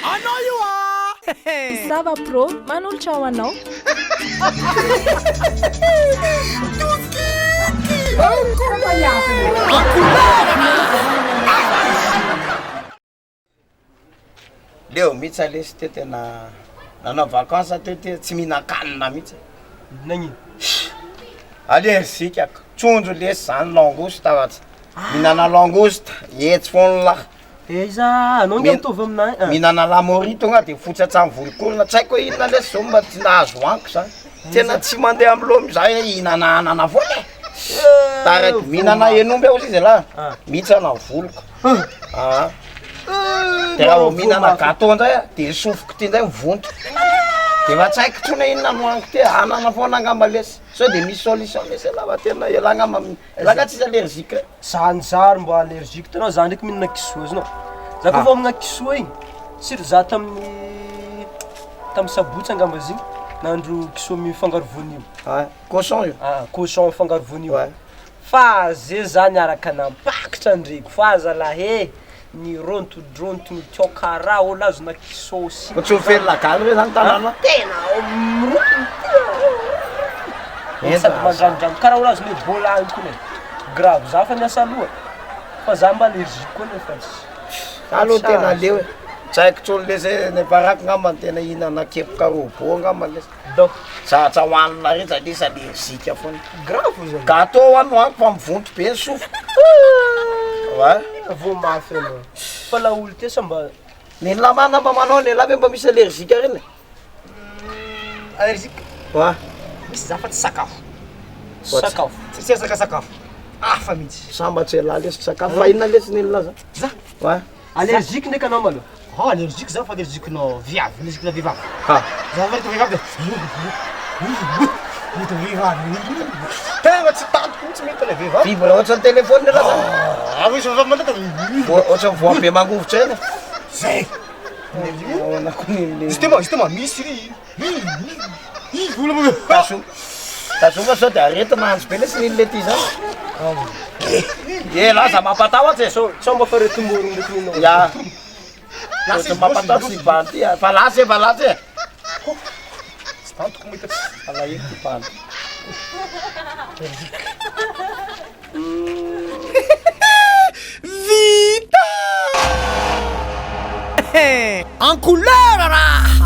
Anao io Sava pro, manolotra ao anao. Leo mihitsy alesy te tena nanao vacances te tsy mihinakanina mihitsy. Nagnino? Allergique ako. Trondro lesy zany langouste avatsy. Mihinana langouste, hetsy foana lahy. Iza anao nge mitovy aminay. Mihinana lamori tonga de fotsatsa volokolona tsy haiko hoe inona lesy zao mba tsy nahazo anko zany. Tena tsy mandeha amlomo zay hihinana anana foana. Taraiky mihinana henomby aho izy lahy. Mihitsana voloko. De raha mihinana gâteau ndray de sofiko ty ndray mivonto. De fa tsy haiko tsona inona no anko ty anana foana angamba lesy. Sao de misy solution lesy lava tena elagna elagna tsisy allergique. Sanjary mbo allergique tanao za ndraiky mihinana kisoa izy nao. Za koa fa amina kisoa igny. Siro za tamin'ny sabotsy angamba izy igny. Nandro kisoa mifangaro voanio. Cochon io. Cochon mifangaro voanio. Fa ze zany araka nampakitra ndreko fa zalahy ni rontodronto ni tiokara olo azona kisosy. Tsy ofely lagaly hoe zany tanana. Tena sady mandramindram karaha olo azona bola agny koa grave za fa niasa aloha. Fa za mba allergique koa nefa tsy. Aloha tena leo. Tsy haiko tsony lesy ny barako ngamba tena hihinana kepoka robot ngamba lesy. Donc Sa hoanina rehetra lesy allergique foana. grave zany. Gâteau hoanino anko fa mivonto be ny sofiko. Vao mafy anao. Fa la olo te samba Ny lamana mba manao ny lahy mba misy allergique reny. Allergique. Misy za fa tsy sakafo. sakafo. Tsy resaka sakafo. Hafa mihitsy. Samba tsy lahy lesy sakafo. Fa inona lesy nila za? Za? Allergique ndraiky anao malo. Allergique za fa allergique no viavy, allergique na vehivavy. Za fa to vehivavy. Mito vehivavy. Tena tsy tanto mihitsy mito le vehivavy. Vibra ohatran'ny téléphone nila za. Misy vehivavy mandata. Ohatran'ny voa be mangovotra eny. Zay. Justement, misy ry. Tasoma sao de aretina andro be lesy nila ty zany. Lahy za mampatahotra So mba fa retomborogno ndraiky ninao. Ya. Ohatry mampatahotra sy banty. Fa lasy e. Tsy tanto ko mito. Alahelo ty banty. En couleur là.